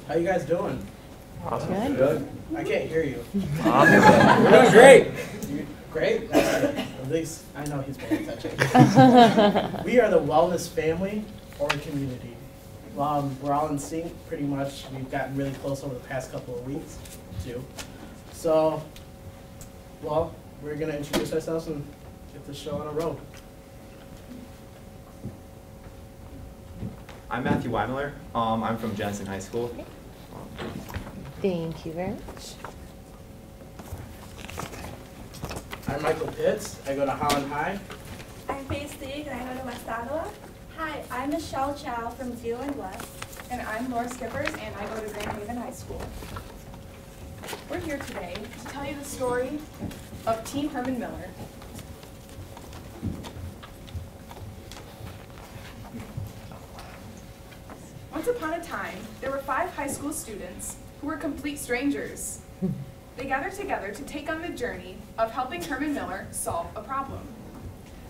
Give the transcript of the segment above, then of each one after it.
How you guys doing? Awesome. Good. I can't hear you. Awesome. We're doing great. Great? That's good. At least I know he's paying attention. We are the wellness family or community. We're all in sync pretty much. We've gotten really close over the past couple of weeks too. So, well, we're going to introduce ourselves and get the show on a roll. I'm Matthew Weimler. I'm from Jensen High School. Thank you very much. I'm Michael Pitts. I go to Holland High. I'm Faye Stieg, and I go to West Ottawa. Hi, I'm Michelle Chow from Zealand West. And I'm Laura Skippers, and I go to Grand Haven High School. We're here today to tell you the story of Team Herman Miller. Once upon a time, there were 5 high school students who were complete strangers. They gathered together to take on the journey of helping Herman Miller solve a problem.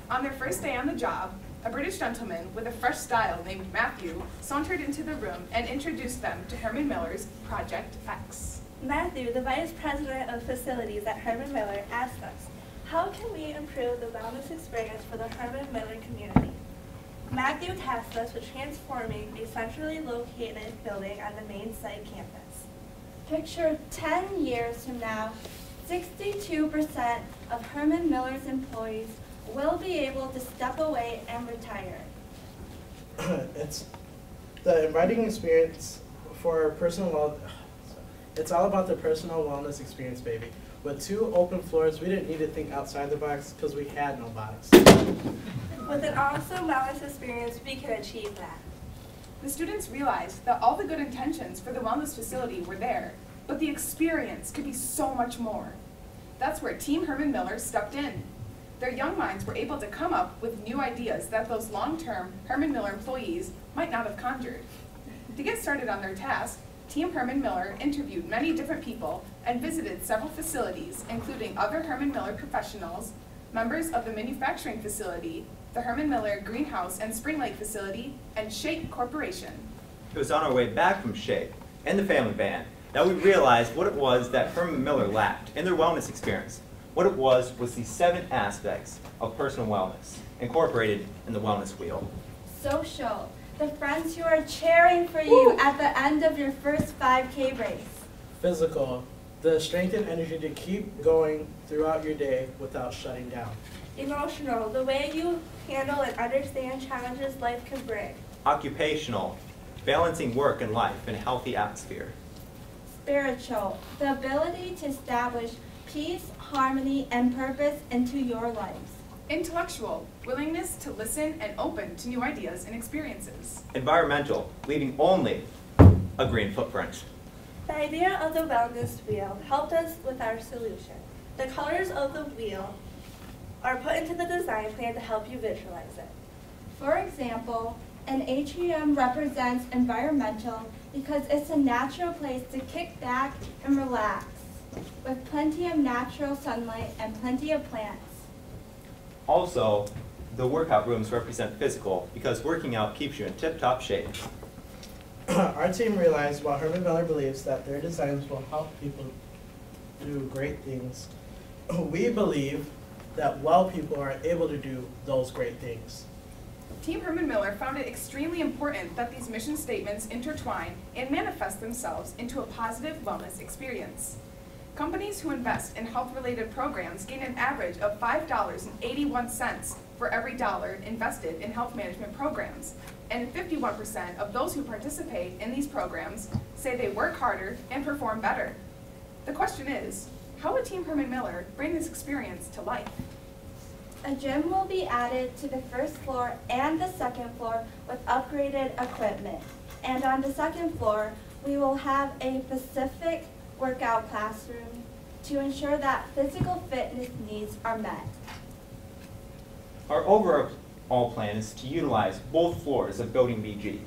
On their first day on the job, a British gentleman with a fresh style named Matthew sauntered into the room and introduced them to Herman Miller's Project X. Matthew, the Vice President of Facilities at Herman Miller, asked us, how can we improve the wellness experience for the Herman Miller community? Matthew tasked us with transforming a centrally located building on the main site campus. Picture 10 years from now, 62% of Herman Miller's employees will be able to step away and retire. It's the inviting experience for personal well. It's all about the personal wellness experience, baby. With 2 open floors, we didn't need to think outside the box because we had no box. With an awesome wellness experience, we can achieve that. The students realized that all the good intentions for the wellness facility were there, but the experience could be so much more. That's where Team Herman Miller stepped in. Their young minds were able to come up with new ideas that those long-term Herman Miller employees might not have conjured. To get started on their task, Team Herman Miller interviewed many different people and visited several facilities, including other Herman Miller professionals, members of the manufacturing facility, the Herman Miller Greenhouse and Spring Lake facility, and Shake Corporation. It was on our way back from Shea and the family van that we realized what it was that Herman Miller lacked in their wellness experience. What it was the 7 aspects of personal wellness incorporated in the wellness wheel. Social, the friends who are cheering for you at the end of your first 5K race. Physical, the strength and energy to keep going throughout your day without shutting down. Emotional, the way you handle and understand challenges life can bring. Occupational, balancing work and life in a healthy atmosphere. Spiritual, the ability to establish peace, harmony, and purpose into your lives. Intellectual, willingness to listen and open to new ideas and experiences. Environmental, leaving only a green footprint. The idea of the wellness wheel helped us with our solution. The colors of the wheel are put into the design plan to help you visualize it. For example, an atrium represents environmental because it's a natural place to kick back and relax, with plenty of natural sunlight and plenty of plants. Also, the workout rooms represent physical because working out keeps you in tip-top shape. Our team realized while Herman Miller believes that their designs will help people do great things, we believe that well people are able to do those great things. Team Herman Miller found it extremely important that these mission statements intertwine and manifest themselves into a positive wellness experience. Companies who invest in health-related programs gain an average of $5.81 for every dollar invested in health management programs, and 51% of those who participate in these programs say they work harder and perform better. The question is, how would Team Herman Miller bring this experience to life? A gym will be added to the first floor and the second floor with upgraded equipment. And on the second floor, we will have a specific workout classroom to ensure that physical fitness needs are met. Our overall plan is to utilize both floors of Building BG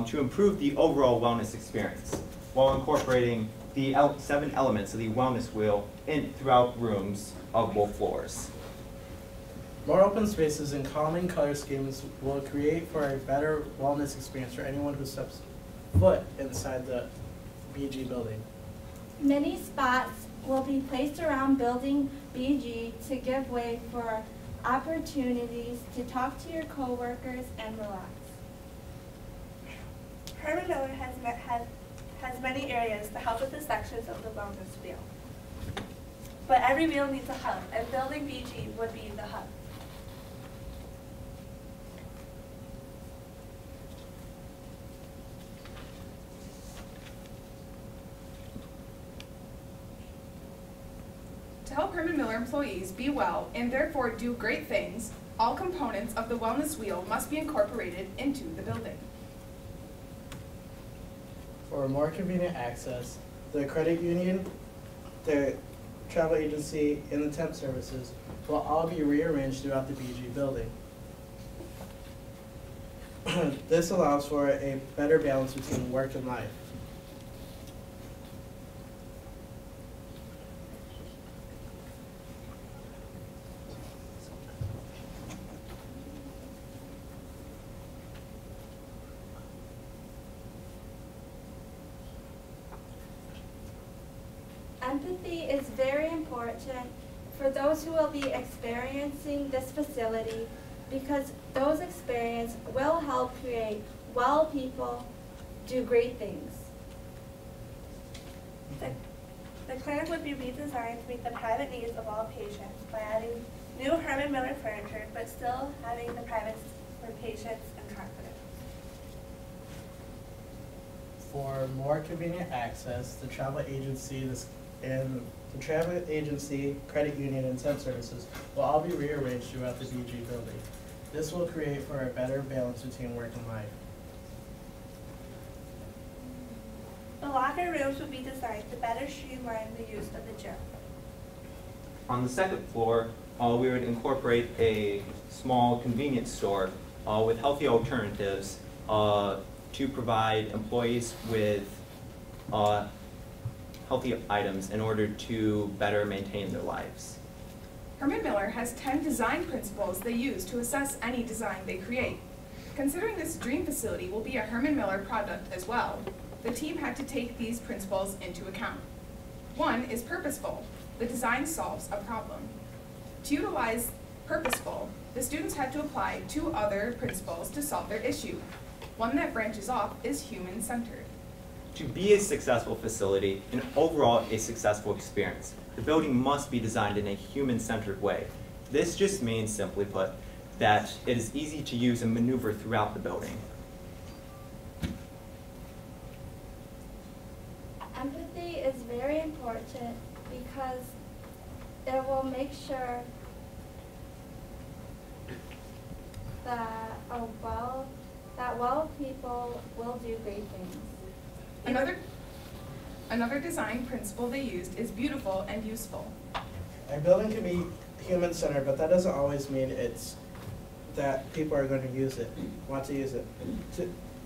to improve the overall wellness experience while incorporating the 7 elements of the wellness wheel throughout rooms of both floors. More open spaces and calming color schemes will create for a better wellness experience for anyone who steps foot inside the BG building. Many spots will be placed around building BG to give way for opportunities to talk to your coworkers and relax. Herman Miller has many areas to help with the sections of the wellness wheel. But every wheel needs a hub, and building BG would be the hub. To help Herman Miller employees be well and therefore do great things, all components of the wellness wheel must be incorporated into the building. For more convenient access, the credit union, the travel agency, and the temp services will all be rearranged throughout the BG building. This allows for a better balance between work and life. Empathy is very important for those who will be experiencing this facility because those experiences will help create well people do great things. The clinic would be redesigned to meet the private needs of all patients by adding new Herman Miller furniture, but still having the privacy for patients and confidence. For more convenient access, the travel agency, credit union, and temp services will all be rearranged throughout the BG building. This will create for a better balance between work and life. The locker rooms would be designed to better streamline the use of the gym. On the second floor, we would incorporate a small convenience store with healthy alternatives to provide employees with healthy items in order to better maintain their lives. Herman Miller has 10 design principles they use to assess any design they create. Considering this dream facility will be a Herman Miller product as well, the team had to take these principles into account. One is purposeful. The design solves a problem. To utilize purposeful, the students had to apply 2 other principles to solve their issue. One that branches off is human-centered. To be a successful facility and overall a successful experience, the building must be designed in a human-centered way. This just means, simply put, that it is easy to use and maneuver throughout the building. Empathy is very important because it will make sure that well people will do great things. Another design principle they used is beautiful and useful. Our building can be human-centered, but that doesn't always mean it's that people are going to want to use it.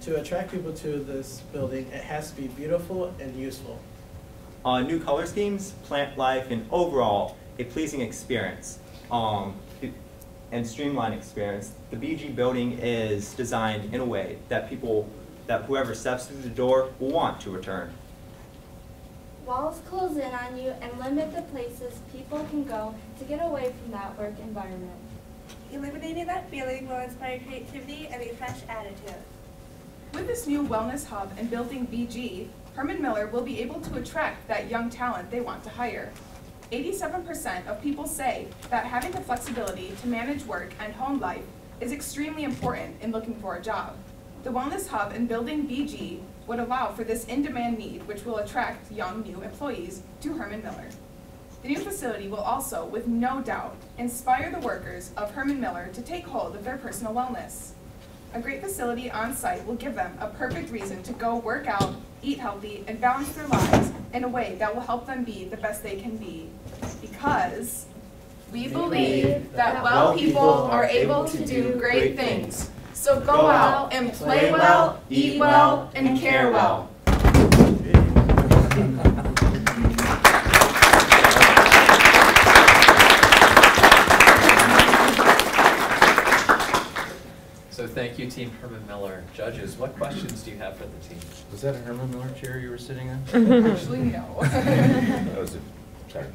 To attract people to this building, it has to be beautiful and useful. New color schemes, plant life, and overall a pleasing experience and streamlined experience. The BG building is designed in a way that whoever steps through the door will want to return. Walls close in on you and limit the places people can go to get away from that work environment. Eliminating that feeling will inspire creativity and a fresh attitude. With this new wellness hub and building BG, Herman Miller will be able to attract that young talent they want to hire. 87% of people say that having the flexibility to manage work and home life is extremely important in looking for a job. The wellness hub and building BG would allow for this in-demand need, which will attract young new employees to Herman Miller. The new facility will also, with no doubt, inspire the workers of Herman Miller to take hold of their personal wellness. A great facility on site will give them a perfect reason to go work out, eat healthy, and balance their lives in a way that will help them be the best they can be. Because we believe that well people are able to do great things. So go out and play well, eat well, and care well. So thank Thank you, Team Herman Miller. Judges, what questions do you have for the team? Was that a Herman Miller chair you were sitting on? Actually, no. That was sorry.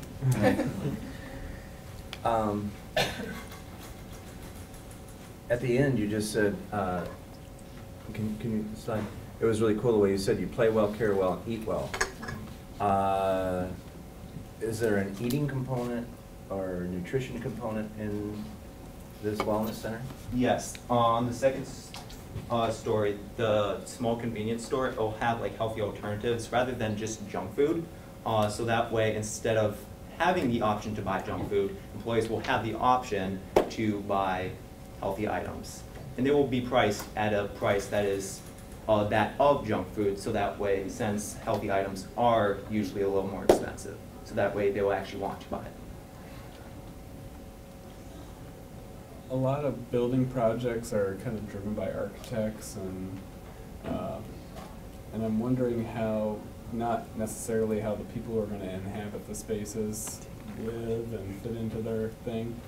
At the end, you just said, can you slide? It was really cool the way you said you play well, care well, eat well. Is there an eating component or nutrition component in this wellness center? Yes, on the second story, the small convenience store will have like healthy alternatives rather than just junk food. So that way, instead of having the option to buy junk food, employees will have the option to buy healthy items. And they will be priced at a price that is that of junk food, so that way, since healthy items are usually a little more expensive, so that way they will actually want to buy it. A lot of building projects are kind of driven by architects, and I'm wondering how, not necessarily how the people who are going to inhabit the spaces live and fit into their thing.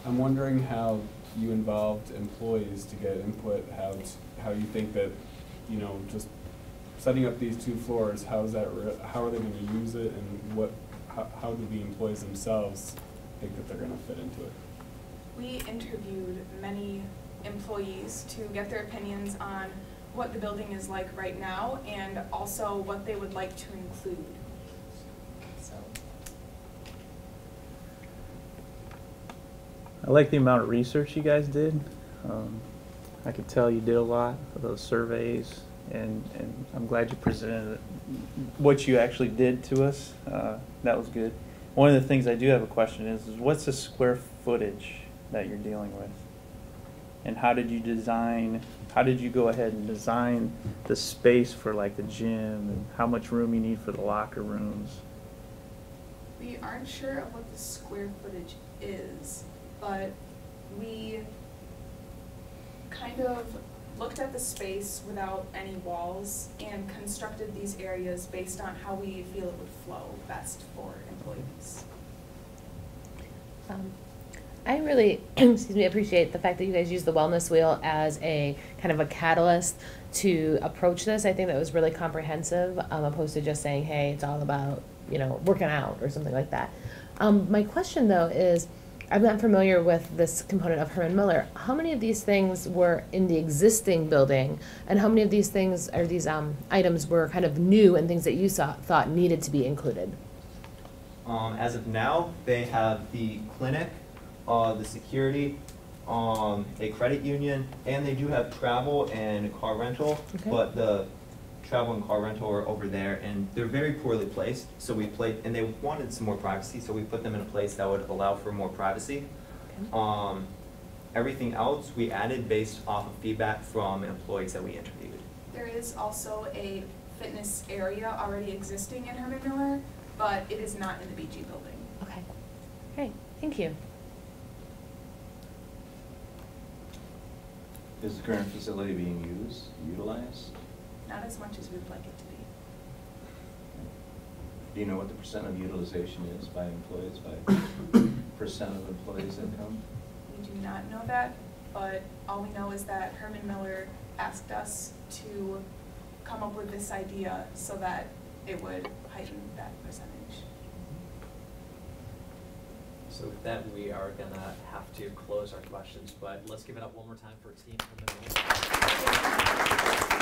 I'm wondering how you involved employees to get input, how you think that, you know, just setting up these 2 floors, how are they going to use it, and how do the employees themselves think that they're going to fit into it? We interviewed many employees to get their opinions on what the building is like right now and also what they would like to include. So. I like the amount of research you guys did. I could tell you did a lot of those surveys, and I'm glad you presented what you actually did to us. That was good. One of the things I do have a question is what's the square footage that you're dealing with? And how did you go ahead and design the space for like the gym, and how much room you need for the locker rooms? We aren't sure of what the square footage is, but we kind of looked at the space without any walls and constructed these areas based on how we feel it would flow best for employees. I really appreciate the fact that you guys use the wellness wheel as a kind of a catalyst to approach this. I think that was really comprehensive, opposed to just saying, hey, it's all about, you know, working out or something like that. My question though is, I'm not familiar with this component of Herman Miller. How many of these things were in the existing building, and how many of these things or these items were kind of new and things that you thought needed to be included? As of now, they have the clinic, the security, a credit union, and they do have travel and car rental, Okay. but the travel and car rental are over there, and they're very poorly placed, so and they wanted some more privacy, so we put them in a place that would allow for more privacy. Okay. Everything else we added based off of feedback from employees that we interviewed. There is also a fitness area already existing in Herman Miller, but it is not in the BG building. Okay, great, thank you. Is the current facility being utilized? Not as much as we would like it to be. Do you know what the percent of utilization is by employees, by percent of employees' income? We do not know that, but all we know is that Herman Miller asked us to come up with this idea so that it would heighten that percentage. So with that, we are gonna have to close our questions, but let's give it up one more time for Team Herman Miller.